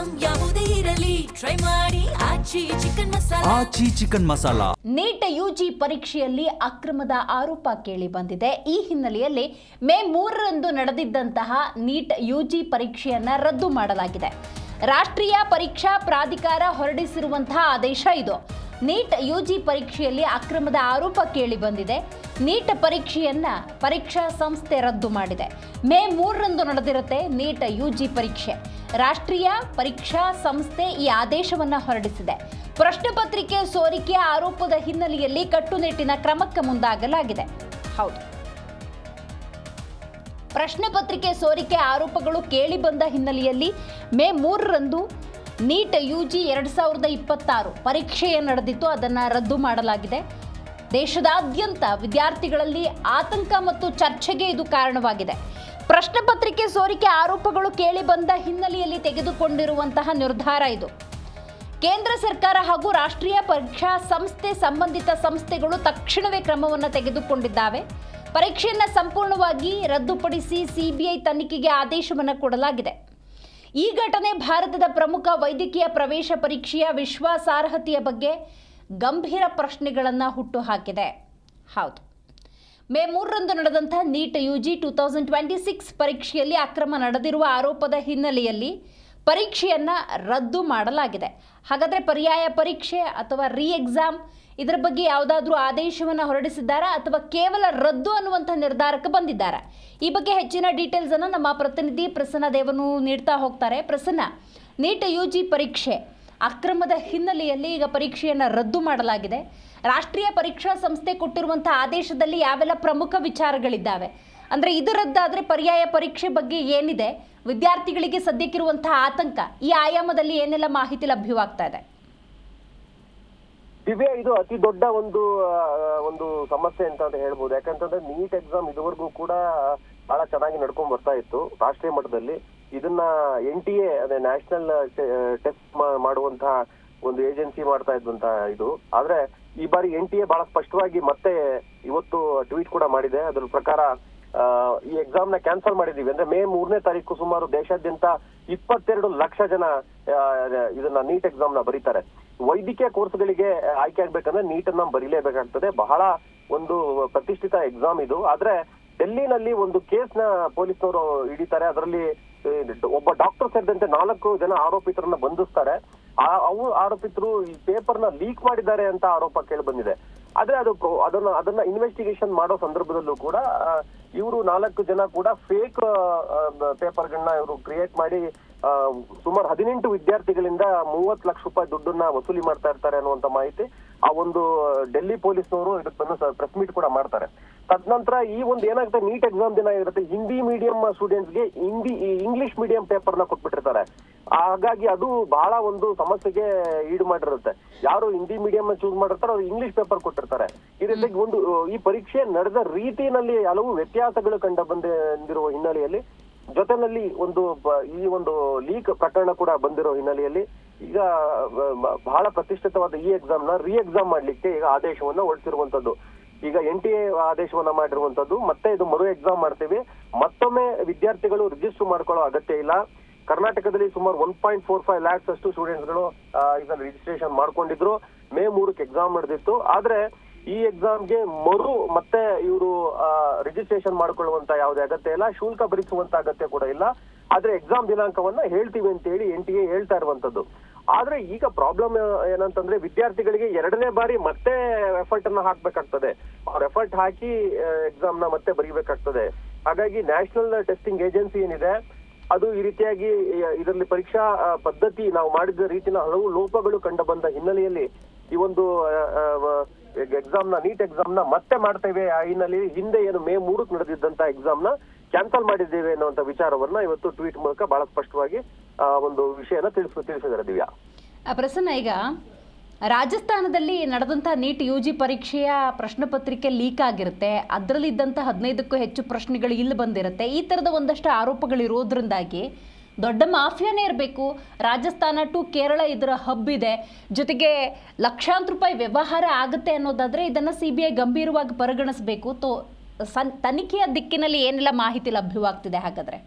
Item ಯಾವುದೇ ಇರಲಿ try ಮಾಡಿ ಆಚಿ ಚಿಕನ್ ಮಸಾಲಾ. ನೀಟ್ ಯುಜಿ ಪರೀಕ್ಷೆಯಲ್ಲಿ ಅಕ್ರಮದ ಆರೋಪ ಕೇಳಿ ಬಂದಿದೆ. ಈ ಹಿನ್ನೆಲೆಯಲ್ಲಿ ಮೇ 3ರಂದು ನಡೆದಿದ್ದಂತಹ ನೀಟ್ ಯುಜಿ ಪರೀಕ್ಷೆಯನ್ನ ರದ್ದು ಮಾಡಲಾಗಿದೆ. ರಾಷ್ಟ್ರೀಯ ಪರೀಕ್ಷಾ ಪ್ರಾಧಿಕಾರ ಹೊರಡಿಸಿರುವಂತಹ ಆದೇಶ ಇದು. ನೀಟ್ ಯುಜಿ ಪರೀಕ್ಷೆಯಲ್ಲಿ ಅಕ್ರಮದ ಆರೋಪ ಕೇಳಿ ಬಂದಿದೆ. ನೀಟ್ ಪರೀಕ್ಷೆಯನ್ನ ಪರೀಕ್ಷಾ ಸಂಸ್ಥೆ ರದ್ದು ಮಾಡಿದೆ. ಮೇ 3ರಂದು ನಡೆದಿರುತ್ತೆ ನೀಟ್ ಯುಜಿ ಪರೀಕ್ಷೆ. ರಾಷ್ಟ್ರೀಯ ಪರೀಕ್ಷಾ ಸಂಸ್ಥೆ ಈ ಆದೇಶವನ್ನ ಹೊರಡಿಸಿದೆ. ಪ್ರಶ್ನೆ ಪತ್ರಿಕೆ ಸೋರಿಕೆ ಆರೋಪದ ಹಿನ್ನೆಲೆಯಲ್ಲಿ ಕಟ್ಟುನಿಟ್ಟಿನ ಕ್ರಮಕ್ಕೆ ಮುಂದಾಗಲಾಗಿದೆ. ಹೌದು, ಪ್ರಶ್ನೆ ಪತ್ರಿಕೆ ಸೋರಿಕೆ ಆರೋಪಗಳು ಕೇಳಿ ಬಂದ ಹಿನ್ನೆಲೆಯಲ್ಲಿ ಮೇ 3ರಂದು ನೀಟ್ ಯುಜಿ 2026 ಪರೀಕ್ಷೆಯ ನಡೆದಿತ್ತು. ಅದನ್ನು ರದ್ದು ಮಾಡಲಾಗಿದೆ. ದೇಶದಾದ್ಯಂತ ವಿದ್ಯಾರ್ಥಿಗಳಲ್ಲಿ ಆತಂಕ ಮತ್ತು ಚರ್ಚೆಗೆ ಇದು ಕಾರಣವಾಗಿದೆ. ಪ್ರಶ್ನೆ ಪತ್ರಿಕೆ ಸೋರಿಕೆ ಆರೋಪಗಳು ಕೇಳಿ ಬಂದ ಹಿನ್ನೆಲೆಯಲ್ಲಿ ತೆಗೆದುಕೊಂಡಿರುವಂತಹ ನಿರ್ಧಾರ ಇದು. ಕೇಂದ್ರ ಸರ್ಕಾರ ಹಾಗೂ ರಾಷ್ಟ್ರೀಯ ಪರೀಕ್ಷಾ ಸಂಸ್ಥೆ ಸಂಬಂಧಿತ ಸಂಸ್ಥೆಗಳು ತಕ್ಷಣವೇ ಕ್ರಮವನ್ನು ತೆಗೆದುಕೊಂಡಿದ್ದಾವೆ. ಪರೀಕ್ಷೆಯನ್ನು ಸಂಪೂರ್ಣವಾಗಿ ರದ್ದುಪಡಿಸಿ ಸಿಬಿಐ ತನಿಖೆಗೆ ಆದೇಶವನ್ನು ಕೊಡಲಾಗಿದೆ. ಈ ಘಟನೆ ಭಾರತದ ಪ್ರಮುಖ ವೈದ್ಯಕೀಯ ಪ್ರವೇಶ ಪರೀಕ್ಷೆಯ ವಿಶ್ವಾಸಾರ್ಹತೆಯ ಬಗ್ಗೆ ಗಂಭೀರ ಪ್ರಶ್ನೆಗಳನ್ನು ಹುಟ್ಟುಹಾಕಿದೆ. ಹೌದು, ಮೇ 3ರಂದು ನಡೆದಂಥ ನೀಟ್ ಯುಜಿ 2026 ಪರೀಕ್ಷೆಯಲ್ಲಿ ಅಕ್ರಮ ನಡೆದಿರುವ ಆರೋಪದ ಹಿನ್ನೆಲೆಯಲ್ಲಿ ಪರೀಕ್ಷೆಯನ್ನು ರದ್ದು ಮಾಡಲಾಗಿದೆ. ಹಾಗಾದರೆ ಪರ್ಯಾಯ ಪರೀಕ್ಷೆ ಅಥವಾ ಎಕ್ಸಾಮ್ ಇದರ ಬಗ್ಗೆ ಯಾವುದಾದ್ರೂ ಆದೇಶವನ್ನು ಹೊರಡಿಸಿದ್ದಾರಾ ಅಥವಾ ಕೇವಲ ರದ್ದು ಅನ್ನುವಂಥ ನಿರ್ಧಾರಕ್ಕೆ ಬಂದಿದ್ದಾರೆ? ಈ ಬಗ್ಗೆ ಹೆಚ್ಚಿನ ಡೀಟೇಲ್ಸನ್ನು ನಮ್ಮ ಪ್ರತಿನಿಧಿ ಪ್ರಸನ್ನ ದೇವನು ನೀಡ್ತಾ ಹೋಗ್ತಾರೆ. ಪ್ರಸನ್ನ, ನೀಟ್ ಯುಜಿ ಪರೀಕ್ಷೆ ಅಕ್ರಮದ ಹಿನ್ನೆಲೆಯಲ್ಲಿ ಈಗ ಪರೀಕ್ಷೆಯನ್ನು ರದ್ದು ಮಾಡಲಾಗಿದೆ. ರಾಷ್ಟ್ರೀಯ ಪರೀಕ್ಷಾ ಸಂಸ್ಥೆ ಕೊಟ್ಟಿರುವಂಥ ಆದೇಶದಲ್ಲಿ ಯಾವೆಲ್ಲ ಪ್ರಮುಖ ವಿಚಾರಗಳಿದ್ದಾವೆ? ಅಂದರೆ ಇದು ರದ್ದಾದರೆ ಪರ್ಯಾಯ ಪರೀಕ್ಷೆ ಬಗ್ಗೆ ಏನಿದೆ, ವಿದ್ಯಾರ್ಥಿಗಳಿಗೆ ಸದ್ಯಕ್ಕಿರುವಂತಹ ಆತಂಕ, ಈ ಆಯಾಮದಲ್ಲಿ ಏನೆಲ್ಲ ಮಾಹಿತಿ ಲಭ್ಯವಾಗ್ತಾ ಇದೆ? ದಿವ್ಯಾ, ಇದು ಅತಿ ದೊಡ್ಡ ಒಂದು ಸಮಸ್ಯೆ ಅಂತ ಹೇಳ್ಬೋದು. ಯಾಕಂತಂದ್ರೆ ನೀಟ್ ಎಕ್ಸಾಮ್ ಇದುವರೆಗೂ ಕೂಡ ಬಹಳ ಚೆನ್ನಾಗಿ ನಡ್ಕೊಂಡ್ ಬರ್ತಾ ಇತ್ತು ರಾಷ್ಟ್ರೀಯ ಮಟ್ಟದಲ್ಲಿ. ಇದನ್ನ NTA ಅದೇ ನ್ಯಾಷನಲ್ ಟೆಸ್ಟ್ ಮಾಡುವಂತಹ ಒಂದು ಏಜೆನ್ಸಿ ಮಾಡ್ತಾ ಇದ್ದಂತ ಇದು. ಆದ್ರೆ ಈ ಬಾರಿ NTA ಬಹಳ ಸ್ಪಷ್ಟವಾಗಿ ಮತ್ತೆ ಇವತ್ತು ಟ್ವೀಟ್ ಕೂಡ ಮಾಡಿದೆ. ಅದ್ರ ಪ್ರಕಾರ ಈ ಎಕ್ಸಾಮ್ ನ ಕ್ಯಾನ್ಸಲ್ ಮಾಡಿದೀವಿ. ಅಂದ್ರೆ ಮೇ 3ನೇ ತಾರೀಕು ಸುಮಾರು ದೇಶಾದ್ಯಂತ 22 ಲಕ್ಷ ಜನ ಇದನ್ನ ನೀಟ್ ಎಕ್ಸಾಮ್ ನ ಬರೀತಾರೆ. ವೈದ್ಯಕೀಯ ಕೋರ್ಸ್ಗಳಿಗೆ ಆಯ್ಕೆ ಆಗ್ಬೇಕಂದ್ರೆ ನೀಟ್ ಅನ್ನ ಬರೀಲೇಬೇಕಾಗ್ತದೆ. ಬಹಳ ಒಂದು ಪ್ರತಿಷ್ಠಿತ ಎಕ್ಸಾಮ್ ಇದು. ಆದ್ರೆ ಡೆಲ್ಲಿನಲ್ಲಿ ಒಂದು ಕೇಸ್ ನ ಪೊಲೀಸ್ನವರು ಹಿಡಿತಾರೆ. ಅದರಲ್ಲಿ ಒಬ್ಬ ಡಾಕ್ಟರ್ ಸೇರಿದಂತೆ 4 ಜನ ಆರೋಪಿತರನ್ನ ಬಂಧಿಸ್ತಾರೆ. ಆರೋಪಿತರು ಈ ಪೇಪರ್ ನ ಲೀಕ್ ಮಾಡಿದ್ದಾರೆ ಅಂತ ಆರೋಪ ಕೇಳಿ ಬಂದಿದೆ. ಆದ್ರೆ ಅದನ್ನ ಇನ್ವೆಸ್ಟಿಗೇಷನ್ ಮಾಡೋ ಸಂದರ್ಭದಲ್ಲೂ ಕೂಡ ಇವರು 4 ಜನ ಕೂಡ ಫೇಕ್ ಪೇಪರ್ಗಳನ್ನ ಇವರು ಕ್ರಿಯೇಟ್ ಮಾಡಿ ಸುಮಾರು 18 ವಿದ್ಯಾರ್ಥಿಗಳಿಂದ 30 ಲಕ್ಷ ರೂಪಾಯಿ ದುಡ್ಡನ್ನ ವಸೂಲಿ ಮಾಡ್ತಾ ಇರ್ತಾರೆ ಅನ್ನುವಂತ ಮಾಹಿತಿ ಆ ಒಂದು ಡೆಲ್ಲಿ ಪೊಲೀಸ್ನವರು ಇದಕ್ಕೆ ಪ್ರೆಸ್ ಮೀಟ್ ಕೂಡ ಮಾಡ್ತಾರೆ. ತದನಂತರ ಈ ಒಂದು ಏನಾಗುತ್ತೆ, ನೀಟ್ ಎಕ್ಸಾಮ್ ದಿನ ಇರುತ್ತೆ, ಹಿಂದಿ ಮೀಡಿಯಂ ಸ್ಟೂಡೆಂಟ್ಸ್ಗೆ ಇಂಗ್ಲಿಷ್ ಮೀಡಿಯಂ ಪೇಪರ್ ನ ಕೊಟ್ಬಿಟ್ಟಿರ್ತಾರೆ. ಹಾಗಾಗಿ ಅದು ಬಹಳ ಒಂದು ಸಮಸ್ಯೆಗೆ ಈಡು ಮಾಡಿರುತ್ತೆ. ಯಾರು ಹಿಂದಿ ಮೀಡಿಯಂ ಚೂಸ್ ಮಾಡಿರ್ತಾರೆ ಅವ್ರು ಇಂಗ್ಲಿಷ್ ಪೇಪರ್ ಕೊಟ್ಟಿರ್ತಾರೆ. ಈ ರೀತಿಯಾಗಿ ಈ ಪರೀಕ್ಷೆ ನಡೆದ ರೀತಿಯಲ್ಲಿ ಹಲವು ವ್ಯತ್ಯಾಸಗಳು ಕಂಡು ಬಂದಿರುವ ಹಿನ್ನೆಲೆಯಲ್ಲಿ ಜೊತೆನಲ್ಲಿ ಈ ಒಂದು ಲೀಕ್ ಪ್ರಕರಣ ಕೂಡ ಬಂದಿರೋ ಹಿನ್ನೆಲೆಯಲ್ಲಿ ಈಗ ಬಹಳ ಪ್ರತಿಷ್ಠಿತವಾದ ಈ ಎಕ್ಸಾಮ್ ನ ಎಕ್ಸಾಮ್ ಮಾಡ್ಲಿಕ್ಕೆ ಈಗ ಆದೇಶವನ್ನ ಹೊರಡಿಸಿರುವಂತದ್ದು. ಈಗ NTA ಆದೇಶವನ್ನ ಮಾಡಿರುವಂತದ್ದು. ಮತ್ತೆ ಇದು ಮರು ಎಕ್ಸಾಮ್ ಮಾಡ್ತೀವಿ. ಮತ್ತೊಮ್ಮೆ ವಿದ್ಯಾರ್ಥಿಗಳು ರಿಜಿಸ್ಟರ್ ಮಾಡ್ಕೊಳ್ಳೋ ಅಗತ್ಯ ಇಲ್ಲ. ಕರ್ನಾಟಕದಲ್ಲಿ ಸುಮಾರು 1.45 lakhs ಅಷ್ಟು ಸ್ಟೂಡೆಂಟ್ಸ್ ಗಳು ಇದನ್ನ ರಿಜಿಸ್ಟ್ರೇಷನ್ ಮಾಡ್ಕೊಂಡಿದ್ರು. ಮೇ 3ಕ್ಕೆ ಎಕ್ಸಾಮ್ ನಡೆದಿತ್ತು. ಆದ್ರೆ ಈ ಎಕ್ಸಾಮ್ಗೆ ಮತ್ತೆ ಇವರು ರಿಜಿಸ್ಟ್ರೇಷನ್ ಮಾಡ್ಕೊಳ್ಳುವಂತ ಯಾವುದೇ ಅಗತ್ಯ ಇಲ್ಲ, ಶುಲ್ಕ ಭರಿಸುವಂತ ಅಗತ್ಯ ಕೂಡ ಇಲ್ಲ. ಆದ್ರೆ ಎಕ್ಸಾಮ್ ದಿನಾಂಕವನ್ನ ಹೇಳ್ತೀವಿ ಅಂತ ಹೇಳಿ NTA ಹೇಳ್ತಾ ಇರುವಂತದ್ದು. ಆದ್ರೆ ಈಗ ಪ್ರಾಬ್ಲಮ್ ಏನಂತಂದ್ರೆ ವಿದ್ಯಾರ್ಥಿಗಳಿಗೆ 2ನೇ ಬಾರಿ ಮತ್ತೆ ಎಫರ್ಟ್ ಅನ್ನ ಹಾಕ್ಬೇಕಾಗ್ತದೆ. ಅವ್ರ ಎಫರ್ಟ್ ಹಾಕಿ ಎಕ್ಸಾಮ್ ನ ಮತ್ತೆ ಬರೀಬೇಕಾಗ್ತದೆ. ಹಾಗಾಗಿ ನ್ಯಾಷನಲ್ ಟೆಸ್ಟಿಂಗ್ ಏಜೆನ್ಸಿ ಏನಿದೆ ಅದು ಈ ರೀತಿಯಾಗಿ ಇದರಲ್ಲಿ ಪರೀಕ್ಷಾ ಪದ್ಧತಿ ನಾವು ಮಾಡಿದ ರೀತಿನ ಹಲವು ಲೋಪಗಳು ಕಂಡು ಬಂದ ಹಿನ್ನೆಲೆಯಲ್ಲಿ ಈ ಒಂದು ನೀಟ್ ಎಕ್ಸಾಮ್ ನ ಮತ್ತೆ ಮಾಡ್ತೇವೆ. ಆ ಹಿನ್ನೆಲೆಯಲ್ಲಿ ಹಿಂದೆ ಏನು ಮೇ 3ಕ್ಕೆ ನಡೆದಿದ್ದಂತ ಎಕ್ಸಾಮ್ ನ ಕ್ಯಾನ್ಸಲ್ ಮಾಡಿದ್ದೇವೆ ಅನ್ನುವಂತ ವಿಚಾರವನ್ನ ಇವತ್ತು ಟ್ವೀಟ್ ಮೂಲಕ ಬಹಳ ಸ್ಪಷ್ಟವಾಗಿ ಒಂದು ವಿಷಯನ ತಿಳಿಸಿದ್ದಾರೆ. ದಿವ್ಯಾ, ಪ್ರಸನ್ನ, ಈಗ ರಾಜಸ್ಥಾನದಲ್ಲಿ ನಡೆದಂಥ ನೀಟ್ ಯುಜಿ ಪರೀಕ್ಷೆಯ ಪ್ರಶ್ನೆ ಪತ್ರಿಕೆ ಲೀಕ್ ಆಗಿರುತ್ತೆ. ಅದರಲ್ಲಿದ್ದಂಥ 15ಕ್ಕೂ ಹೆಚ್ಚು ಪ್ರಶ್ನೆಗಳು ಇಲ್ಲಿ ಬಂದಿರುತ್ತೆ. ಈ ಥರದ ಒಂದಷ್ಟು ಆರೋಪಗಳಿರೋದ್ರಿಂದಾಗಿ ದೊಡ್ಡ ಮಾಫಿಯಾನೇ ಇರಬೇಕು. ರಾಜಸ್ಥಾನ ಟು ಕೇರಳ ಇದರ ಹಬ್ ಇದೆ. ಜೊತೆಗೆ ಲಕ್ಷಾಂತರ ರೂಪಾಯಿ ವ್ಯವಹಾರ ಆಗುತ್ತೆ ಅನ್ನೋದಾದರೆ ಇದನ್ನು CBI ಗಂಭೀರವಾಗಿ ಪರಿಗಣಿಸಬೇಕು. ತನಿಖೆಯ ದಿಕ್ಕಿನಲ್ಲಿ ಏನೆಲ್ಲ ಮಾಹಿತಿ ಲಭ್ಯವಾಗ್ತಿದೆ ಹಾಗಾದರೆ?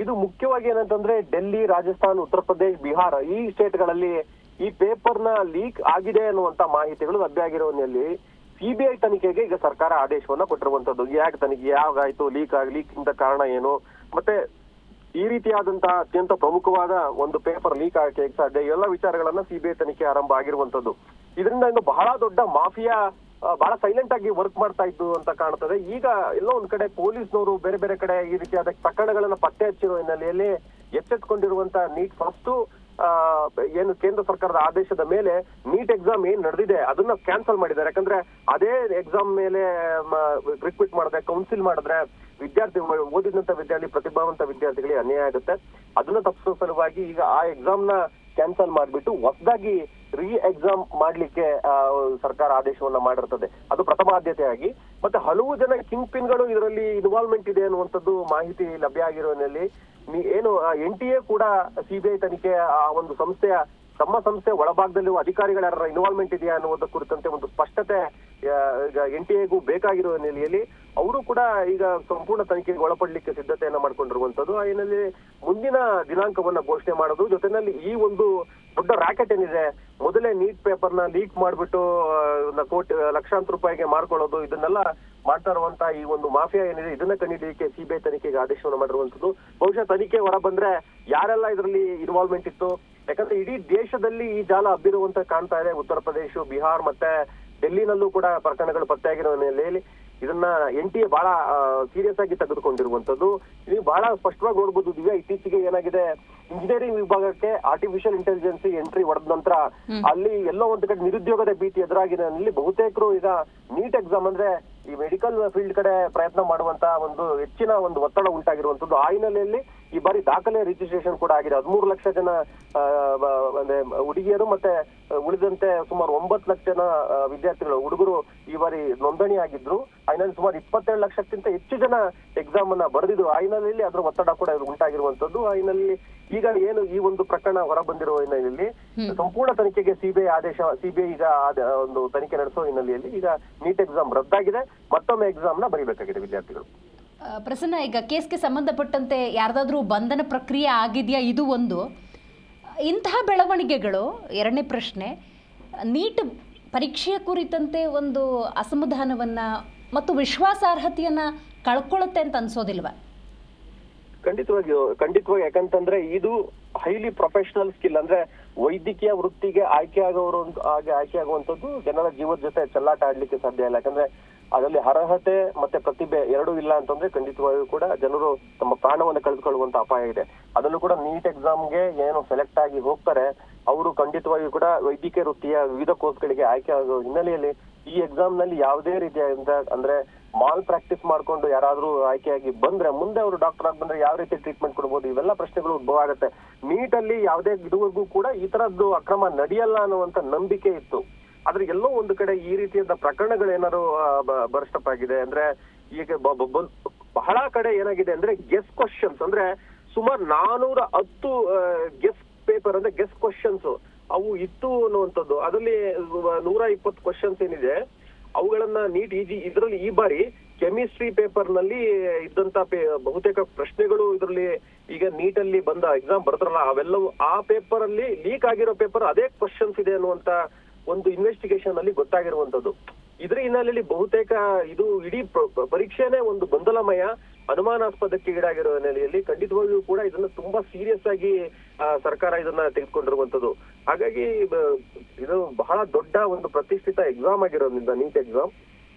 ಇದು ಮುಖ್ಯವಾಗಿ ಏನಂತಂದ್ರೆ ಡೆಲ್ಲಿ, ರಾಜಸ್ಥಾನ್, ಉತ್ತರ ಪ್ರದೇಶ್, ಬಿಹಾರ ಈ ಸ್ಟೇಟ್ಗಳಲ್ಲಿ ಈ ಪೇಪರ್ನ ಲೀಕ್ ಆಗಿದೆ ಅನ್ನುವಂತ ಮಾಹಿತಿಗಳು ಲಭ್ಯ ಆಗಿರೋ ಹಿನ್ನೆಲೆಯಲ್ಲಿ ಸಿಬಿಐ ತನಿಖೆಗೆ ಈಗ ಸರ್ಕಾರ ಆದೇಶವನ್ನ ಕೊಟ್ಟಿರುವಂತದ್ದು. ಯಾಕೆ ತನಿಖೆ ಯಾವಾಗಾಯ್ತು, ಲೀಕ್ ಇಂದ ಕಾರಣ ಏನು, ಮತ್ತೆ ಈ ರೀತಿಯಾದಂತಹ ಅತ್ಯಂತ ಪ್ರಮುಖವಾದ ಒಂದು ಪೇಪರ್ ಲೀಕ್ ಆಗಕ್ಕೆ ಸಾಧ್ಯ, ಎಲ್ಲ ವಿಚಾರಗಳನ್ನ ಸಿಬಿಐ ತನಿಖೆ ಆರಂಭ ಆಗಿರುವಂತದ್ದು. ಇದರಿಂದ ಇನ್ನು ಬಹಳ ದೊಡ್ಡ ಮಾಫಿಯಾ ಬಹಳ ಸೈಲೆಂಟ್ ಆಗಿ ವರ್ಕ್ ಮಾಡ್ತಾ ಇದ್ದು ಅಂತ ಕಾಣ್ತದೆ. ಈಗ ಎಲ್ಲೋ ಒಂದ್ ಕಡೆ ಪೊಲೀಸ್ನವರು ಬೇರೆ ಬೇರೆ ಕಡೆ ಈ ರೀತಿಯಾದ ಪ್ರಕರಣಗಳನ್ನ ಪತ್ತೆ ಹಚ್ಚಿರೋ ಹಿನ್ನೆಲೆಯಲ್ಲಿ ಎಚ್ಚೆತ್ಕೊಂಡಿರುವಂತ ನೀಟ್ ಫಸ್ಟ್ ಏನು ಕೇಂದ್ರ ಸರ್ಕಾರದ ಆದೇಶದ ಮೇಲೆ ನೀಟ್ ಎಕ್ಸಾಮ್ ಏನ್ ನಡೆದಿದೆ ಅದನ್ನ ಕ್ಯಾನ್ಸಲ್ ಮಾಡಿದ್ದಾರೆ. ಯಾಕಂದ್ರೆ ಅದೇ ಎಕ್ಸಾಮ್ ಮೇಲೆ ರಿಕ್ವಿಟ್ ಮಾಡಿದ್ರೆ, ಕೌನ್ಸಿಲ್ ಮಾಡಿದ್ರೆ ವಿದ್ಯಾರ್ಥಿ ಓದಿದಂತ ವಿದ್ಯಾರ್ಥಿ, ಪ್ರತಿಭಾವಂತ ವಿದ್ಯಾರ್ಥಿಗಳಿಗೆ ಅನ್ಯಾಯ ಆಗುತ್ತೆ. ಅದನ್ನ ತಪ್ಪಿಸೋ ಸಲುವಾಗಿ ಈಗ ಆ ಎಕ್ಸಾಮ್ ನ ಕ್ಯಾನ್ಸಲ್ ಮಾಡ್ಬಿಟ್ಟು ಹೊಸದಾಗಿ ಎಕ್ಸಾಮ್ ಮಾಡ್ಲಿಕ್ಕೆ ಸರ್ಕಾರ ಆದೇಶವನ್ನ ಮಾಡಿರ್ತದೆ. ಅದು ಪ್ರಥಮ ಆದ್ಯತೆಯಾಗಿ. ಮತ್ತೆ ಹಲವು ಜನ ಕಿಂಗ್ ಪಿನ್ಗಳು ಇದರಲ್ಲಿ ಇನ್ವಾಲ್ವ್ಮೆಂಟ್ ಇದೆ ಅನ್ನುವಂಥದ್ದು ಮಾಹಿತಿ ಲಭ್ಯ ಆಗಿರೋನಲ್ಲಿ ಏನು NTA ಕೂಡ ಸಿಬಿಐ ತನಿಖೆ ಆ ಒಂದು ತಮ್ಮ ಸಂಸ್ಥೆ ಒಳಭಾಗದಲ್ಲಿ ಅಧಿಕಾರಿಗಳ ಇನ್ವಾಲ್ವ್ಮೆಂಟ್ ಇದೆಯಾ ಅನ್ನುವುದರ ಕುರಿತಂತೆ ಒಂದು ಸ್ಪಷ್ಟತೆ ಈಗ NTA ಬೇಕಾಗಿರುವ ಹಿನ್ನೆಲೆಯಲ್ಲಿ ಅವರು ಕೂಡ ಈಗ ಸಂಪೂರ್ಣ ತನಿಖೆಗೆ ಒಳಪಡಲಿಕ್ಕೆ ಸಿದ್ಧತೆಯನ್ನ ಮಾಡ್ಕೊಂಡಿರುವಂತದ್ದು. ಆ ಹಿನ್ನೆಲೆ ಮುಂದಿನ ದಿನಾಂಕವನ್ನ ಘೋಷಣೆ ಮಾಡೋದು, ಜೊತೆನಲ್ಲಿ ಈ ಒಂದು ದೊಡ್ಡ ರಾಕೆಟ್ ಏನಿದೆ, ಮೊದಲೇ ನೀಟ್ ಪೇಪರ್ನ ಲೀಕ್ ಮಾಡ್ಬಿಟ್ಟು ಲಕ್ಷಾಂತರ ರೂಪಾಯಿಗೆ ಮಾರ್ಕೊಳ್ಳೋದು, ಇದನ್ನೆಲ್ಲ ಮಾಡ್ತಾ ಇರುವಂತ ಈ ಒಂದು ಮಾಫಿಯಾ ಏನಿದೆ ಇದನ್ನ ಕಂಡಿಡಿಯಲಿಕ್ಕೆ ಸಿಬಿಐ ತನಿಖೆಗೆ ಆದೇಶವನ್ನು ಮಾಡಿರುವಂತದ್ದು. ಬಹುಶಃ ತನಿಖೆ ಹೊರ ಬಂದ್ರೆ ಯಾರೆಲ್ಲ ಇದರಲ್ಲಿ ಇನ್ವಾಲ್ವ್ಮೆಂಟ್ ಇತ್ತು, ಯಾಕಂದ್ರೆ ಇಡೀ ದೇಶದಲ್ಲಿ ಈ ಜಾಲ ಹಬ್ಬಿರುವಂತ ಕಾಣ್ತಾ ಇದೆ. ಉತ್ತರ ಪ್ರದೇಶ, ಬಿಹಾರ್ ಮತ್ತೆ ಡೆಲ್ಲಿನಲ್ಲೂ ಕೂಡ ಪ್ರಕರಣಗಳು ಪತ್ತೆಯಾಗಿರೋ ಹಿನ್ನೆಲೆಯಲ್ಲಿ ಇದನ್ನ NTA ಬಹಳ ಸೀರಿಯಸ್ ಆಗಿ ತೆಗೆದುಕೊಂಡಿರುವಂತದ್ದು. ನೀವು ಬಹಳ ಸ್ಪಷ್ಟವಾಗಿ ನೋಡ್ಬೋದು ದಿವ್ಯಾ, ಇತ್ತೀಚೆಗೆ ಏನಾಗಿದೆ, ಇಂಜಿನಿಯರಿಂಗ್ ವಿಭಾಗಕ್ಕೆ ಆರ್ಟಿಫಿಷಿಯಲ್ ಇಂಟೆಲಿಜೆನ್ಸ್ ಎಂಟ್ರಿ ಹೊಡೆದ ನಂತರ ಅಲ್ಲಿ ಎಲ್ಲೋ ಒಂದು ಕಡೆ ನಿರುದ್ಯೋಗದ ಭೀತಿ ಎದುರಾಗಿದೆ. ಬಹುತೇಕರು ಈಗ ನೀಟ್ ಎಕ್ಸಾಮ್ ಅಂದ್ರೆ ಈ ಮೆಡಿಕಲ್ ಫೀಲ್ಡ್ ಕಡೆ ಪ್ರಯತ್ನ ಮಾಡುವಂತ ಒಂದು ಹೆಚ್ಚಿನ ಒಂದು ಒತ್ತಡ ಉಂಟಾಗಿರುವಂತದ್ದು. ಆ ಹಿನ್ನೆಲೆಯಲ್ಲಿ ಈ ಬಾರಿ ದಾಖಲೆ ರಿಜಿಸ್ಟ್ರೇಷನ್ ಕೂಡ ಆಗಿದೆ. 13 ಲಕ್ಷ ಜನ ಅಂದ್ರೆ ಹುಡುಗಿಯರು ಮತ್ತೆ ಉಳಿದಂತೆ ಸುಮಾರು 9 ಲಕ್ಷ ಜನ ವಿದ್ಯಾರ್ಥಿಗಳು, ಹುಡುಗರು ಈ ಬಾರಿ ನೋಂದಣಿ ಆಗಿದ್ರು. ಆ ಹಿನ್ನೆಲೆ ಸುಮಾರು 27 ಲಕ್ಷಕ್ಕಿಂತ ಹೆಚ್ಚು ಜನ ಎಕ್ಸಾಮ್ ಅನ್ನ ಬರೆದಿದ್ರು. ಆ ಹಿನ್ನೆಲೆಯಲ್ಲಿ ಅದರ ಒತ್ತಡ ಕೂಡ ಉಂಟಾಗಿರುವಂತದ್ದು. ಆ ಹಿನ್ನೆಲೆಯಲ್ಲಿ ಈಗ ಏನು ಈ ಒಂದು ಪ್ರಕರಣ ಹೊರ ಬಂದಿರುವ ಹಿನ್ನೆಲೆಯಲ್ಲಿ ಸಂಪೂರ್ಣ ತನಿಖೆಗೆ ಸಿಬಿಐ ಈಗ ಒಂದು ತನಿಖೆ ನಡೆಸೋ ಹಿನ್ನೆಲೆಯಲ್ಲಿ ಈಗ ನೀಟ್ ಎಕ್ಸಾಮ್ ರದ್ದಾಗಿದೆ. ಮತ್ತೊಮ್ಮೆ ಎಕ್ಸಾಮ್ ನ ಬರೀಬೇಕಾಗಿದೆ ವಿದ್ಯಾರ್ಥಿಗಳು. ಪ್ರಸನ್ನ, ಈಗ ಕೇಸ್ಗೆ ಸಂಬಂಧಪಟ್ಟಂತೆ ಯಾರ್ದಾದ್ರೂ ಬಂಧನ ಪ್ರಕ್ರಿಯೆ ಆಗಿದೆಯಾ? ಇದು ಒಂದು. ಇಂತಹ ಬೆಳವಣಿಗೆಗಳು ಎರಡನೇ ಪ್ರಶ್ನೆ, ನೀಟ್ ಪರೀಕ್ಷೆಯ ಕುರಿತಂತೆ ಒಂದು ಅಸಮಾಧಾನವನ್ನ ಮತ್ತು ವಿಶ್ವಾಸಾರ್ಹತೆಯನ್ನ ಕಳ್ಕೊಳ್ಳುತ್ತೆ ಅಂತ ಅನ್ಸೋದಿಲ್ವಾ? ಖಂಡಿತವಾಗಿ. ಯಾಕಂತಂದ್ರೆ ಇದು ಹೈಲಿ ಪ್ರೊಫೆಷನಲ್ ಸ್ಕಿಲ್, ಅಂದ್ರೆ ವೈದ್ಯಕೀಯ ವೃತ್ತಿಗೆ ಆಯ್ಕೆ ಆಗುವಂತದ್ದು ಜನರ ಜೀವದ ಜೊತೆ ಚೆಲ್ಲಾಟ ಆಡ್ಲಿಕ್ಕೆ ಸಾಧ್ಯ ಇಲ್ಲ. ಯಾಕಂದ್ರೆ ಅದರಲ್ಲಿ ಅರ್ಹತೆ ಮತ್ತೆ ಪ್ರತಿಭೆ ಎರಡೂ ಇಲ್ಲ ಅಂತಂದ್ರೆ ಖಂಡಿತವಾಗಿಯೂ ಕೂಡ ಜನರು ತಮ್ಮ ಪ್ರಾಣವನ್ನು ಕಳೆದುಕೊಳ್ಳುವಂತ ಅಪಾಯ ಇದೆ. ಅದರಲ್ಲೂ ಕೂಡ ನೀಟ್ ಎಕ್ಸಾಮ್ಗೆ ಏನು ಸೆಲೆಕ್ಟ್ ಆಗಿ ಹೋಗ್ತಾರೆ ಅವರು ಖಂಡಿತವಾಗಿಯೂ ಕೂಡ ವೈದ್ಯಕೀಯ ವೃತ್ತಿಯ ವಿವಿಧ ಕೋರ್ಸ್ಗಳಿಗೆ ಆಯ್ಕೆ ಆಗೋ ಹಿನ್ನೆಲೆಯಲ್ಲಿ ಈ ಎಕ್ಸಾಮ್ ನಲ್ಲಿ ಯಾವುದೇ ರೀತಿಯಾದ ಅಂದ್ರೆ ಮಾಲ್ ಪ್ರಾಕ್ಟೀಸ್ ಮಾಡ್ಕೊಂಡು ಯಾರಾದ್ರೂ ಆಯ್ಕೆಯಾಗಿ ಬಂದ್ರೆ ಮುಂದೆ ಅವರು ಡಾಕ್ಟರ್ ಆಗಿ ಬಂದ್ರೆ ಯಾವ ರೀತಿ ಟ್ರೀಟ್ಮೆಂಟ್ ಕೊಡ್ಬೋದು, ಇವೆಲ್ಲ ಪ್ರಶ್ನೆಗಳು ಉದ್ಭವ ಆಗುತ್ತೆ. ನೀಟ್ ಅಲ್ಲಿ ಯಾವುದೇ ಇದುವರೆಗೂ ಕೂಡ ಈ ತರದ್ದು ಅಕ್ರಮ ನಡೆಯಲ್ಲ ಅನ್ನುವಂತ ನಂಬಿಕೆ ಇತ್ತು. ಆದ್ರೆ ಎಲ್ಲೋ ಒಂದು ಕಡೆ ಈ ರೀತಿಯಾದ ಪ್ರಕರಣಗಳು ಏನಾದ್ರು ಬರ್ಸ್ಟಪ್ ಆಗಿದೆ ಅಂದ್ರೆ ಈಗ ಬಹಳ ಕಡೆ ಏನಾಗಿದೆ ಅಂದ್ರೆ ಗೆಸ್ ಕ್ವಶನ್ಸ್, ಅಂದ್ರೆ ಸುಮಾರು 410 ಗೆಸ್ ಪೇಪರ್ ಅಂದ್ರೆ ಗೆಸ್ ಕ್ವಶನ್ಸ್ ಅವು ಇತ್ತು ಅನ್ನುವಂಥದ್ದು. ಅದರಲ್ಲಿ 120 ಕ್ವಶನ್ಸ್ ಏನಿದೆ ಅವುಗಳನ್ನ ನೀಟ್ ಇದರಲ್ಲಿ ಈ ಬಾರಿ ಕೆಮಿಸ್ಟ್ರಿ ಪೇಪರ್ ನಲ್ಲಿ ಇದ್ದಂತ ಬಹುತೇಕ ಪ್ರಶ್ನೆಗಳು ಇದರಲ್ಲಿ ಈಗ ನೀಟ್ ಅಲ್ಲಿ ಬಂದ ಎಕ್ಸಾಮ್ ಬರ್ತಾರಲ್ಲ ಅವೆಲ್ಲವೂ ಆ ಪೇಪರ್ ಅಲ್ಲಿ ಲೀಕ್ ಆಗಿರೋ ಪೇಪರ್ ಅದೇ ಕ್ವಶನ್ಸ್ ಇದೆ ಅನ್ನುವಂತ ಒಂದು ಇನ್ವೆಸ್ಟಿಗೇಷನ್ ಅಲ್ಲಿ ಗೊತ್ತಾಗಿರುವಂತದ್ದು. ಇದ್ರ ಹಿನ್ನೆಲೆಯಲ್ಲಿ ಬಹುತೇಕ ಇದು ಇಡೀ ಪರೀಕ್ಷೆನೇ ಒಂದು ಗೊಂದಲಮಯ, ಅನುಮಾನಾಸ್ಪದಕ್ಕೆ ಈಡಾಗಿರೋ ಹಿನ್ನೆಲೆಯಲ್ಲಿ ಖಂಡಿತವಾಗಿಯೂ ಕೂಡ ಇದನ್ನ ತುಂಬಾ ಸೀರಿಯಸ್ ಆಗಿ ಸರ್ಕಾರ ಇದನ್ನ ತೆಗೆದುಕೊಂಡಿರುವಂತದ್ದು. ಹಾಗಾಗಿ ಇದು ಬಹಳ ದೊಡ್ಡ ಒಂದು ಪ್ರತಿಷ್ಠಿತ ಎಕ್ಸಾಮ್ ಆಗಿರೋದ್ರಿಂದ ನೀಟ್ ಎಕ್ಸಾಮ್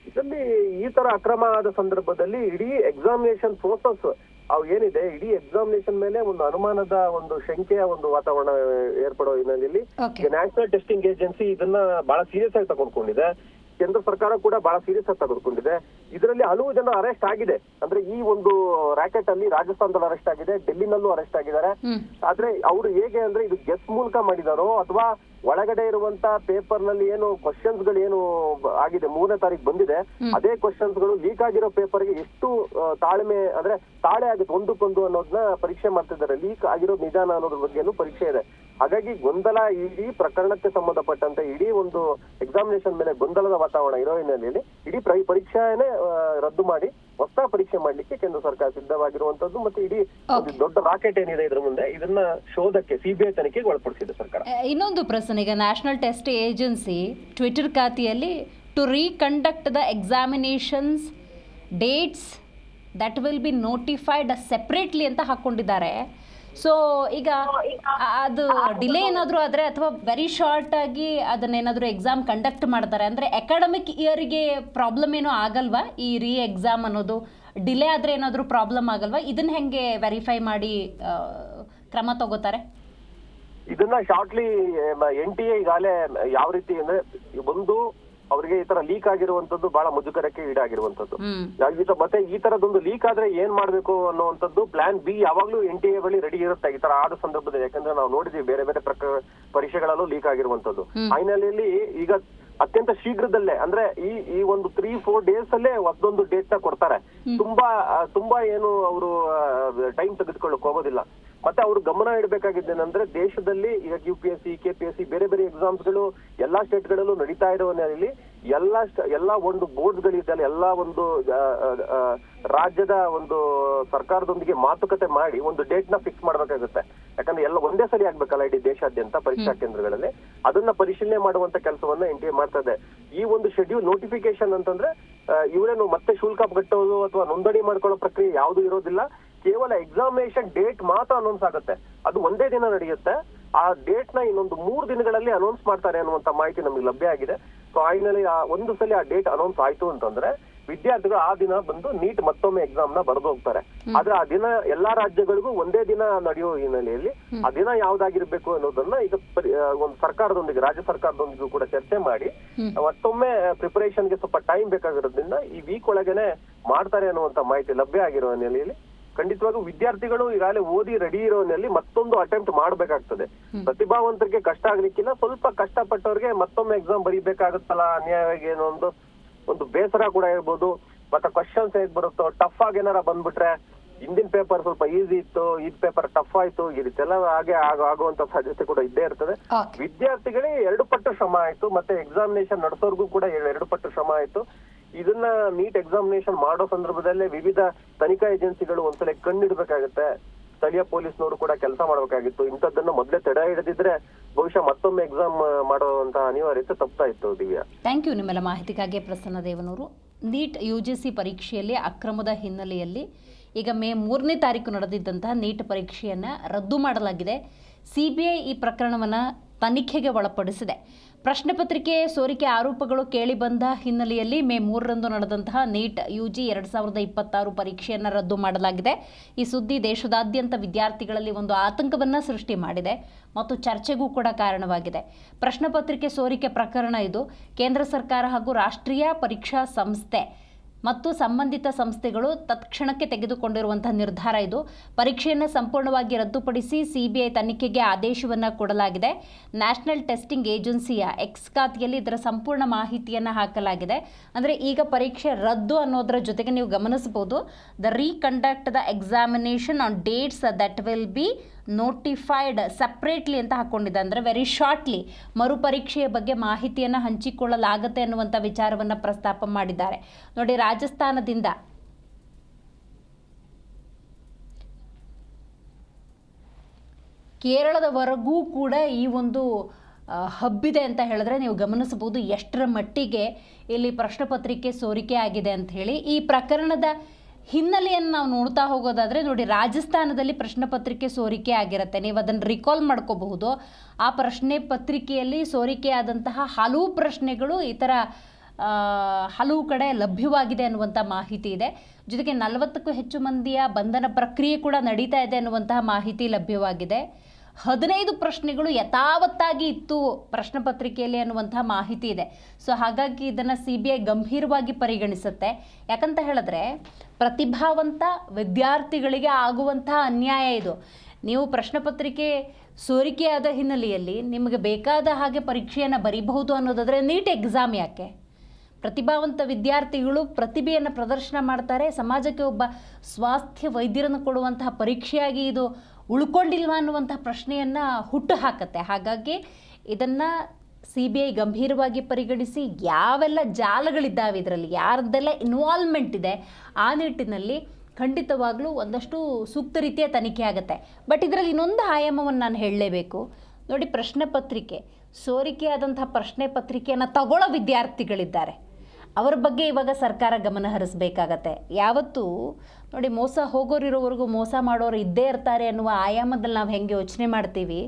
ಇದರಲ್ಲಿ ಈ ತರ ಅಕ್ರಮ ಆದ ಸಂದರ್ಭದಲ್ಲಿ ಇಡೀ ಎಕ್ಸಾಮಿನೇಷನ್ ಪ್ರೋಸೆಸ್ ಅವು ಏನಿದೆ, ಇಡೀ ಎಕ್ಸಾಮಿನೇಷನ್ ಮೇಲೆ ಒಂದು ಅನುಮಾನದ ಒಂದು ಶಂಕೆಯ ಒಂದು ವಾತಾವರಣ ಏರ್ಪಡೋ ಹಿನ್ನೆಲೆಯಲ್ಲಿ ನ್ಯಾಷನಲ್ ಟೆಸ್ಟಿಂಗ್ ಏಜೆನ್ಸಿ ಇದನ್ನ ಬಹಳ ಸೀರಿಯಸ್ ಆಗಿ ತಗೊಂಡ್ಕೊಂಡಿದೆ. ಕೇಂದ್ರ ಸರ್ಕಾರ ಕೂಡ ಬಹಳ ಸೀರಿಯಸ್ ಆಗಿ ತೆಗೆದುಕೊಂಡಿದೆ. ಇದರಲ್ಲಿ ಹಲವು ಜನ ಅರೆಸ್ಟ್ ಆಗಿದೆ. ಅಂದ್ರೆ ಈ ಒಂದು ರಾಕೆಟ್ ಅಲ್ಲಿ ರಾಜಸ್ಥಾನದಲ್ಲಿ ಅರೆಸ್ಟ್ ಆಗಿದೆ, ಡೆಲ್ಲಿನಲ್ಲೂ ಅರೆಸ್ಟ್ ಆಗಿದ್ದಾರೆ. ಆದ್ರೆ ಅವರು ಹೇಗೆ ಅಂದ್ರೆ ಇದು ಗೆಸ್ ಮೂಲಕ ಮಾಡಿದಾರೋ ಅಥವಾ ಒಳಗಡೆ ಇರುವಂತ ಪೇಪರ್ ನಲ್ಲಿ ಏನು ಕ್ವಶನ್ಸ್ ಗಳು ಏನು ಆಗಿದೆ 3ನೇ ತಾರೀಕು ಬಂದಿದೆ ಅದೇ ಕ್ವಶನ್ಸ್ ಗಳು ಲೀಕ್ ಆಗಿರೋ ಪೇಪರ್ ಗೆ ಎಷ್ಟು ತಾಳೆ ಆಗುತ್ತೆ ಒಂದಕ್ಕೊಂದು ಅನ್ನೋದನ್ನ ಪರೀಕ್ಷೆ ಮಾಡ್ತಿದ್ದಾರೆ. ಲೀಕ್ ಆಗಿರೋ ನಿಜಾನ ಅನ್ನೋದ್ರ ಬಗ್ಗೆನೂ ಪರೀಕ್ಷೆ ಇದೆ. ಹಾಗಾಗಿ ಗೊಂದಲ, ಇಡೀ ಪ್ರಕರಣಕ್ಕೆ ಸಂಬಂಧಪಟ್ಟಂತೆ ಇಡೀ ಒಂದು ಎಕ್ಸಾಮಿನೇಷನ್ ಮೇಲೆ ಗೊಂದಲದ ವಾತಾವರಣ ಇರೋ ಹಿನ್ನೆಲೆಯಲ್ಲಿ ಇಡೀ ಪರೀಕ್ಷೆನೇ ರದ್ದು ಮಾಡಿ ಹೊಸ ಪರೀಕ್ಷೆ ಮಾಡ್ಲಿಕ್ಕೆ ಕೇಂದ್ರ ಸರ್ಕಾರ ಸಿದ್ಧವಾಗಿರುವಂತದ್ದು. ಮತ್ತೆ ಇಡೀ ಒಂದು ದೊಡ್ಡ ರಾಕೆಟ್ ಏನಿದೆ ಇದ್ರ ಮುಂದೆ, ಇದನ್ನ ಶೋಧಕ್ಕೆ ಸಿಬಿಐ ತನಿಖೆಗೆ ಒಳಪಡಿಸಿದೆ ಸರ್ಕಾರ. ಇನ್ನೊಂದು ಪ್ರಶ್ನೆ, ಈಗ ನ್ಯಾಷನಲ್ ಟೆಸ್ಟ್ ಏಜೆನ್ಸಿ ಟ್ವಿಟರ್ ಖಾತೆಯಲ್ಲಿ to reconduct the examinations dates that will be notified separately ಅಂತ ಹಾಕ್ಕೊಂಡಿದ್ದಾರೆ. ಸೊ ಈಗ ಅದು ಡಿಲೇ ಏನಾದರೂ ಆದರೆ ಅಥವಾ ವೆರಿ ಶಾರ್ಟ್ ಆಗಿ ಅದನ್ನೇನಾದರೂ ಎಕ್ಸಾಮ್ ಕಂಡಕ್ಟ್ ಮಾಡ್ತಾರೆ ಅಂದರೆ ಅಕಾಡೆಮಿಕ್ ಇಯರಿಗೆ ಪ್ರಾಬ್ಲಮ್ ಏನೂ ಆಗಲ್ವಾ? ಈ ಎಕ್ಸಾಮ್ ಅನ್ನೋದು ಡಿಲೇ ಆದರೆ ಏನಾದರೂ ಪ್ರಾಬ್ಲಮ್ ಆಗಲ್ವಾ? ಇದನ್ನ ಹೆಂಗೆ ವೆರಿಫೈ ಮಾಡಿ ಕ್ರಮ ತಗೋತಾರೆ? ಇದನ್ನ ಶಾರ್ಟ್ಲಿ NTA ಈಗಾಗಲೇ ಯಾವ ರೀತಿ ಅಂದ್ರೆ, ಒಂದು ಅವರಿಗೆ ಈ ತರ ಲೀಕ್ ಆಗಿರುವಂತದ್ದು ಬಹಳ ಮುಜುಗರಕ್ಕೆ ಈಡಾಗಿರುವಂತದ್ದು. ಮತ್ತೆ ಈ ತರದೊಂದು ಲೀಕ್ ಆದ್ರೆ ಏನ್ ಮಾಡ್ಬೇಕು ಅನ್ನುವಂಥದ್ದು ಪ್ಲಾನ್ ಬಿ ಯಾವಾಗ್ಲೂ NTA ಬಳಿ ರೆಡಿ ಇರುತ್ತೆ ಈ ತರ ಆದ ಸಂದರ್ಭದಲ್ಲಿ. ಯಾಕಂದ್ರೆ ನಾವು ನೋಡಿದ್ವಿ ಬೇರೆ ಬೇರೆ ಪರೀಕ್ಷೆಗಳಲ್ಲೂ ಲೀಕ್ ಆಗಿರುವಂತದ್ದು. ಆ ಹಿನ್ನೆಲೆಯಲ್ಲಿ ಈಗ ಅತ್ಯಂತ ಶೀಘ್ರದಲ್ಲೇ ಅಂದ್ರೆ ಈ ಒಂದು 3-4 ಡೇಸ್ ಅಲ್ಲೇ ಹೊಸದೊಂದು ಡೇಟ್ ನ ಕೊಡ್ತಾರೆ. ತುಂಬಾ ಏನು ಅವರು ಟೈಮ್ ತೆಗೆದುಕೊಳ್ಳಕ್ ಹೋಗೋದಿಲ್ಲ. ಮತ್ತೆ ಅವರು ಗಮನ ಇಡಬೇಕಾಗಿದ್ದೇನೆಂದ್ರೆ, ದೇಶದಲ್ಲಿ ಈಗ UPSC, KPSC ಬೇರೆ ಬೇರೆ ಎಕ್ಸಾಮ್ಸ್ ಗಳು ಎಲ್ಲಾ ಸ್ಟೇಟ್ ಗಳಲ್ಲೂ ನಡೀತಾ ಇರುವ ಹಿನ್ನೆಲೆಯಲ್ಲಿ ಎಲ್ಲಾ ಒಂದು ಬೋರ್ಡ್ಸ್ ಗಳಿದ್ದಲ್ಲ, ಎಲ್ಲಾ ಒಂದು ರಾಜ್ಯದ ಒಂದು ಸರ್ಕಾರದೊಂದಿಗೆ ಮಾತುಕತೆ ಮಾಡಿ ಒಂದು ಡೇಟ್ ನ ಫಿಕ್ಸ್ ಮಾಡ್ಬೇಕಾಗುತ್ತೆ. ಯಾಕಂದ್ರೆ ಎಲ್ಲ ಒಂದೇ ಸರಿ ಆಗ್ಬೇಕಲ್ಲ ಇಡೀ ದೇಶಾದ್ಯಂತ ಪರೀಕ್ಷಾ ಕೇಂದ್ರಗಳಲ್ಲಿ. ಅದನ್ನ ಪರಿಶೀಲನೆ ಮಾಡುವಂತ ಕೆಲಸವನ್ನ NTA ಮಾಡ್ತಾ ಇದೆ. ಈ ಒಂದು ಶೆಡ್ಯೂಲ್ ನೋಟಿಫಿಕೇಶನ್ ಅಂತಂದ್ರೆ ಇವರೇನು ಮತ್ತೆ ಶುಲ್ಕ ಕಟ್ಟೋದು ಅಥವಾ ನೋಂದಣಿ ಮಾಡ್ಕೊಳ್ಳೋ ಪ್ರಕ್ರಿಯೆ ಯಾವುದು ಇರೋದಿಲ್ಲ. ಕೇವಲ ಎಕ್ಸಾಮಿನೇಷನ್ ಡೇಟ್ ಮಾತ್ರ ಅನೌನ್ಸ್ ಆಗುತ್ತೆ. ಅದು ಒಂದೇ ದಿನ ನಡೆಯುತ್ತೆ. ಆ ಡೇಟ್ ನ ಇನ್ನೊಂದು 3 ದಿನಗಳಲ್ಲಿ ಅನೌನ್ಸ್ ಮಾಡ್ತಾರೆ ಅನ್ನುವಂತ ಮಾಹಿತಿ ನಮಗೆ ಲಭ್ಯ ಆಗಿದೆ. ಸೊ ಆ ಹಿನ್ನೆಲೆ ಒಂದು ಸಲ ಆ ಡೇಟ್ ಅನೌನ್ಸ್ ಆಯ್ತು ಅಂತಂದ್ರೆ ವಿದ್ಯಾರ್ಥಿಗಳು ಆ ದಿನ ಬಂದು ನೀಟ್ ಮತ್ತೊಮ್ಮೆ ಎಕ್ಸಾಮ್ ನ ಬರೆದು ಹೋಗ್ತಾರೆ. ಆದ್ರೆ ಆ ದಿನ ಎಲ್ಲಾ ರಾಜ್ಯಗಳಿಗೂ ಒಂದೇ ದಿನ ನಡೆಯೋ ಹಿನ್ನೆಲೆಯಲ್ಲಿ ಆ ದಿನ ಯಾವ್ದಾಗಿರ್ಬೇಕು ಅನ್ನೋದನ್ನ ಈಗ ಒಂದು ಸರ್ಕಾರದೊಂದಿಗೆ, ರಾಜ್ಯ ಸರ್ಕಾರದೊಂದಿಗೂ ಕೂಡ ಚರ್ಚೆ ಮಾಡಿ ಮತ್ತೊಮ್ಮೆ ಪ್ರಿಪರೇಷನ್ಗೆ ಸ್ವಲ್ಪ ಟೈಮ್ ಬೇಕಾಗಿರೋದ್ರಿಂದ ಈ ವೀಕ್ ಒಳಗೇನೆ ಮಾಡ್ತಾರೆ ಅನ್ನುವಂತ ಮಾಹಿತಿ ಲಭ್ಯ ಆಗಿರೋ ಹಿನ್ನೆಲೆಯಲ್ಲಿ ಖಂಡಿತವಾಗೂ ವಿದ್ಯಾರ್ಥಿಗಳು ಈಗಾಗಲೇ ಓದಿ ರೆಡಿ ಇರೋನಲ್ಲಿ ಮತ್ತೊಂದು ಅಟೆಂಪ್ಟ್ ಮಾಡ್ಬೇಕಾಗ್ತದೆ. ಪ್ರತಿಭಾವಂತರಿಗೆ ಕಷ್ಟ ಆಗ್ಲಿಕ್ಕಿಲ್ಲ, ಸ್ವಲ್ಪ ಕಷ್ಟಪಟ್ಟವ್ರಿಗೆ ಮತ್ತೊಮ್ಮೆ ಎಕ್ಸಾಮ್ ಬರೀಬೇಕಾಗುತ್ತಲ್ಲ ಅನ್ಯಾಯವಾಗಿ ಏನೋ ಒಂದು ಬೇಸರ ಕೂಡ ಇರ್ಬೋದು. ಮತ್ತೆ ಕ್ವಶನ್ಸ್ ಹೇಗ್ ಬರುತ್ತೋ, ಟಫ್ ಆಗಿ ಏನಾರ ಬಂದ್ಬಿಟ್ರೆ ಹಿಂದಿನ ಪೇಪರ್ ಸ್ವಲ್ಪ ಈಸಿ ಇತ್ತು, ಈ ಪೇಪರ್ ಟಫ್ ಆಯ್ತು, ಈ ರೀತಿ ಎಲ್ಲ ಹಾಗೆ ಆಗುವಂತ ಸಾಧ್ಯತೆ ಕೂಡ ಇದ್ದೇ ಇರ್ತದೆ. ವಿದ್ಯಾರ್ಥಿಗಳಿಗೆ 2 ಪಟ್ಟು ಶ್ರಮ ಆಯ್ತು, ಮತ್ತೆ ಎಕ್ಸಾಮಿನೇಷನ್ ನಡೆಸೋರ್ಗೂ ಕೂಡ 2 ಪಟ್ಟು ಶ್ರಮ ಆಯ್ತು. ಇದನ್ನ ನೀಟ್ ಎಕ್ಸಾಮಿನೇಷನ್ ಮಾಡೋ ಸಂದರ್ಭದಲ್ಲೇ ವಿವಿಧ ತನಿಖಾ ಏಜೆನ್ಸಿಗಳು ಒಂದ್ಸಲ ಕಣ್ಣಿಡ್ಬೇಕಾಗತ್ತೆ. ಸ್ಥಳೀಯ ಪೊಲೀಸ್ನವರು ಕೂಡ ಕೆಲಸ ಮಾಡ್ಬೇಕಾಗಿತ್ತು. ಇಂಥದ್ದನ್ನ ಮೊದಲೇ ತಡೆ ಹಿಡಿದಿದ್ರೆ ಬಹುಶಃ ಮತ್ತೊಮ್ಮೆ ಎಕ್ಸಾಮ್ ಮಾಡುವಂತಹ ಅನಿವಾರ್ಯತೆ ತಪ್ತಾ ಇತ್ತು. ದಿವ್ಯಾ, ಥ್ಯಾಂಕ್ ಯು ನಿಮ್ಮೆಲ್ಲ ಮಾಹಿತಿಗಾಗಿ. ಪ್ರಸನ್ನ ದೇವನೂರು. ನೀಟ್ UGC ಪರೀಕ್ಷೆಯಲ್ಲಿ ಅಕ್ರಮದ ಹಿನ್ನೆಲೆಯಲ್ಲಿ ಈಗ ಮೇ 3ನೇ ತಾರೀಕು ನಡೆದಿದ್ದಂತಹ ನೀಟ್ ಪರೀಕ್ಷೆಯನ್ನು ರದ್ದು ಮಾಡಲಾಗಿದೆ. CBI ಈ ಪ್ರಕರಣವನ್ನು ತನಿಖೆಗೆ ಒಳಪಡಿಸಿದೆ. ಪ್ರಶ್ನೆ ಪತ್ರಿಕೆ ಸೋರಿಕೆ ಆರೋಪಗಳು ಕೇಳಿಬಂದ ಹಿನ್ನೆಲೆಯಲ್ಲಿ ಮೇ 3ರಂದು ನಡೆದಂತಹ ನೀಟ್ UG 2026 ಪರೀಕ್ಷೆಯನ್ನು ರದ್ದು ಮಾಡಲಾಗಿದೆ. ಈ ಸುದ್ದಿ ದೇಶದಾದ್ಯಂತ ವಿದ್ಯಾರ್ಥಿಗಳಲ್ಲಿ ಒಂದು ಆತಂಕವನ್ನು ಸೃಷ್ಟಿ ಮಾಡಿದೆ ಮತ್ತು ಚರ್ಚೆಗೂ ಕೂಡ ಕಾರಣವಾಗಿದೆ. ಪ್ರಶ್ನೆ ಪತ್ರಿಕೆ ಸೋರಿಕೆ ಪ್ರಕರಣ ಇದು. ಕೇಂದ್ರ ಸರ್ಕಾರ ಹಾಗೂ ರಾಷ್ಟ್ರೀಯ ಪರೀಕ್ಷಾ ಸಂಸ್ಥೆ ಮತ್ತು ಸಂಬಂಧಿತ ಸಂಸ್ಥೆಗಳು ತತ್ಕ್ಷಣಕ್ಕೆ ತೆಗೆದುಕೊಂಡಿರುವಂತಹ ನಿರ್ಧಾರ ಇದು. ಪರೀಕ್ಷೆಯನ್ನು ಸಂಪೂರ್ಣವಾಗಿ ರದ್ದುಪಡಿಸಿ CBI ತನಿಖೆಗೆ ಆದೇಶವನ್ನು ಕೊಡಲಾಗಿದೆ. ನ್ಯಾಷನಲ್ ಟೆಸ್ಟಿಂಗ್ ಏಜೆನ್ಸಿಯ ಎಕ್ಸ್ ಖಾತೆಯಲ್ಲಿ ಇದರ ಸಂಪೂರ್ಣ ಮಾಹಿತಿಯನ್ನು ಹಾಕಲಾಗಿದೆ. ಅಂದರೆ ಈಗ ಪರೀಕ್ಷೆ ರದ್ದು ಅನ್ನೋದರ ಜೊತೆಗೆ ನೀವು ಗಮನಿಸಬಹುದು, the reconduct the examination on dates that will be notified separately ಅಂತ ಹಾಕ್ಕೊಂಡಿದೆ. ಅಂದರೆ ವೆರಿ ಶಾರ್ಟ್ಲಿ ಮರುಪರೀಕ್ಷೆಯ ಬಗ್ಗೆ ಮಾಹಿತಿಯನ್ನು ಹಂಚಿಕೊಳ್ಳಲಾಗುತ್ತೆ ಅನ್ನುವಂಥ ವಿಚಾರವನ್ನು ಪ್ರಸ್ತಾಪ ಮಾಡಿದ್ದಾರೆ. ನೋಡಿ, ರಾಜಸ್ಥಾನದಿಂದ ಕೇರಳದವರೆಗೂ ಕೂಡ ಈ ಒಂದು ಹಬ್ಬಿದೆ ಅಂತ ಹೇಳಿದ್ರೆ ನೀವು ಗಮನಿಸಬಹುದು ಎಷ್ಟರ ಮಟ್ಟಿಗೆ ಇಲ್ಲಿ ಪ್ರಶ್ನೆ ಪತ್ರಿಕೆ ಸೋರಿಕೆ ಆಗಿದೆ ಅಂತ ಹೇಳಿ. ಈ ಪ್ರಕರಣದ ಹಿನ್ನೆಲೆಯನ್ನು ನಾವು ನೋಡ್ತಾ ಹೋಗೋದಾದರೆ ನೋಡಿ, ರಾಜಸ್ಥಾನದಲ್ಲಿ ಪ್ರಶ್ನೆ ಪತ್ರಿಕೆ ಸೋರಿಕೆ ಆಗಿರುತ್ತೆ. ನೀವು ಅದನ್ನು ರಿಕಾಲ್ ಮಾಡ್ಕೋಬಹುದು. ಆ ಪ್ರಶ್ನೆ ಪತ್ರಿಕೆಯಲ್ಲಿ ಸೋರಿಕೆ ಆದಂತಹ ಹಲವು ಪ್ರಶ್ನೆಗಳು ಈ ಥರ ಹಲವು ಕಡೆ ಲಭ್ಯವಾಗಿದೆ ಅನ್ನುವಂಥ ಮಾಹಿತಿ ಇದೆ. ಜೊತೆಗೆ 40ಕ್ಕೂ ಹೆಚ್ಚು ಮಂದಿಯ ಬಂಧನ ಪ್ರಕ್ರಿಯೆ ಕೂಡ ನಡೀತಾ ಇದೆ ಅನ್ನುವಂತಹ ಮಾಹಿತಿ ಲಭ್ಯವಾಗಿದೆ. 15 ಪ್ರಶ್ನೆಗಳು ಯಥಾವತ್ತಾಗಿ ಇತ್ತು ಪ್ರಶ್ನೆ ಪತ್ರಿಕೆಯಲ್ಲಿ ಅನ್ನುವಂತಹ ಮಾಹಿತಿ ಇದೆ. ಸೊ ಹಾಗಾಗಿ ಇದನ್ನು CBI ಗಂಭೀರವಾಗಿ ಪರಿಗಣಿಸುತ್ತೆ. ಯಾಕಂತ ಹೇಳಿದ್ರೆ ಪ್ರತಿಭಾವಂತ ವಿದ್ಯಾರ್ಥಿಗಳಿಗೆ ಆಗುವಂತಹ ಅನ್ಯಾಯ ಇದು. ನೀವು ಪ್ರಶ್ನೆ ಪತ್ರಿಕೆ ಸೋರಿಕೆಯಾದ ಹಿನ್ನೆಲೆಯಲ್ಲಿ ನಿಮಗೆ ಬೇಕಾದ ಹಾಗೆ ಪರೀಕ್ಷೆಯನ್ನು ಬರೀಬಹುದು ಅನ್ನೋದಾದರೆ ನೀಟ್ ಎಕ್ಸಾಮ್ ಯಾಕೆ? ಪ್ರತಿಭಾವಂತ ವಿದ್ಯಾರ್ಥಿಗಳು ಪ್ರತಿಭೆಯನ್ನು ಪ್ರದರ್ಶನ ಮಾಡ್ತಾರೆ. ಸಮಾಜಕ್ಕೆ ಒಬ್ಬ ಸ್ವಾಸ್ಥ್ಯ ವೈದ್ಯರನ್ನು ಕೊಡುವಂತಹ ಪರೀಕ್ಷೆಯಾಗಿ ಇದು ಉಳ್ಕೊಂಡಿಲ್ವಾ ಅನ್ನುವಂಥ ಪ್ರಶ್ನೆಯನ್ನು ಹುಟ್ಟು ಹಾಕತ್ತೆ. ಹಾಗಾಗಿ ಇದನ್ನು CBI ಗಂಭೀರವಾಗಿ ಪರಿಗಣಿಸಿ ಯಾವೆಲ್ಲ ಜಾಲಗಳಿದ್ದಾವೆ ಇದರಲ್ಲಿ, ಯಾರದ್ದೆಲ್ಲ ಇನ್ವಾಲ್ವ್ಮೆಂಟ್ ಇದೆ, ಆ ನಿಟ್ಟಿನಲ್ಲಿ ಖಂಡಿತವಾಗ್ಲೂ ಒಂದಷ್ಟು ಸೂಕ್ತ ರೀತಿಯ ತನಿಖೆ ಆಗುತ್ತೆ. ಬಟ್ ಇದರಲ್ಲಿ ಇನ್ನೊಂದು ಆಯಾಮವನ್ನು ನಾನು ಹೇಳಲೇಬೇಕು ನೋಡಿ. ಪ್ರಶ್ನೆ ಪತ್ರಿಕೆ ಸೋರಿಕೆಯಾದಂಥ ಪ್ರಶ್ನೆ ಪತ್ರಿಕೆಯನ್ನು ತಗೊಳ್ಳೋ ವಿದ್ಯಾರ್ಥಿಗಳಿದ್ದಾರೆ, ಅವರ ಬಗ್ಗೆ ಇವಾಗ ಸರ್ಕಾರ ಗಮನ ಹರಿಸಬೇಕಾಗತ್ತೆ. ಯಾವತ್ತೂ ನೋಡಿ, ಮೋಸ ಹೋಗೋರಿರೋವರೆಗೂ ಮೋಸ ಮಾಡೋರು ಇದ್ದೇ ಇರ್ತಾರೆ ಅನ್ನುವ ಆಯಾಮದಲ್ಲಿ ನಾವು ಹೆಂಗೆ ಯೋಚನೆ ಮಾಡ್ತೀವಿ,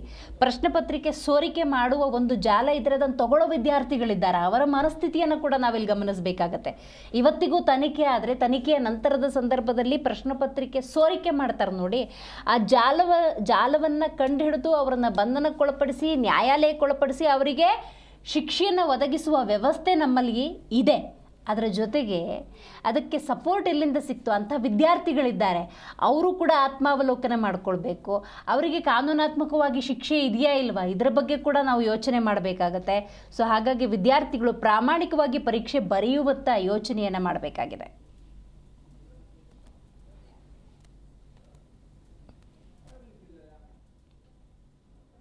ಪ್ರಶ್ನೆ ಪತ್ರಿಕೆ ಸೋರಿಕೆ ಮಾಡುವ ಒಂದು ಜಾಲ ಇದ್ದರೆ ಅದನ್ನು ತಗೊಳ್ಳೋ ವಿದ್ಯಾರ್ಥಿಗಳಿದ್ದಾರೆ, ಅವರ ಮನಸ್ಥಿತಿಯನ್ನು ಕೂಡ ನಾವಿಲ್ಲಿ ಗಮನಿಸಬೇಕಾಗತ್ತೆ. ಇವತ್ತಿಗೂ ತನಿಖೆ ಆದರೆ ತನಿಖೆಯ ನಂತರದ ಸಂದರ್ಭದಲ್ಲಿ ಪ್ರಶ್ನೆ ಪತ್ರಿಕೆ ಸೋರಿಕೆ ಮಾಡ್ತಾರೆ ನೋಡಿ, ಆ ಜಾಲವನ್ನು ಕಂಡುಹಿಡಿದು ಅವರನ್ನು ಬಂಧನಕ್ಕೊಳಪಡಿಸಿ ನ್ಯಾಯಾಲಯಕ್ಕೊಳಪಡಿಸಿ ಅವರಿಗೆ ಶಿಕ್ಷೆಯನ್ನು ಒದಗಿಸುವ ವ್ಯವಸ್ಥೆ ನಮ್ಮಲ್ಲಿ ಇದೆ. ಅದರ ಜೊತೆಗೆ ಅದಕ್ಕೆ ಸಪೋರ್ಟ್ ಎಲ್ಲಿಂದ ಸಿಕ್ತು ಅಂತ ವಿದ್ಯಾರ್ಥಿಗಳಿದ್ದಾರೆ, ಅವರು ಕೂಡ ಆತ್ಮಾವಲೋಕನ ಮಾಡಿಕೊಳ್ಬೇಕು. ಅವರಿಗೆ ಕಾನೂನಾತ್ಮಕವಾಗಿ ಶಿಕ್ಷೆ ಇದೆಯಾ ಇಲ್ವಾ ಇದರ ಬಗ್ಗೆ ಕೂಡ ನಾವು ಯೋಚನೆ ಮಾಡಬೇಕಾಗತ್ತೆ. ಸೊ ಹಾಗಾಗಿ ವಿದ್ಯಾರ್ಥಿಗಳು ಪ್ರಾಮಾಣಿಕವಾಗಿ ಪರೀಕ್ಷೆ ಬರೆಯುವತ್ತ ಯೋಚನೆಯನ್ನು ಮಾಡಬೇಕಾಗಿದೆ.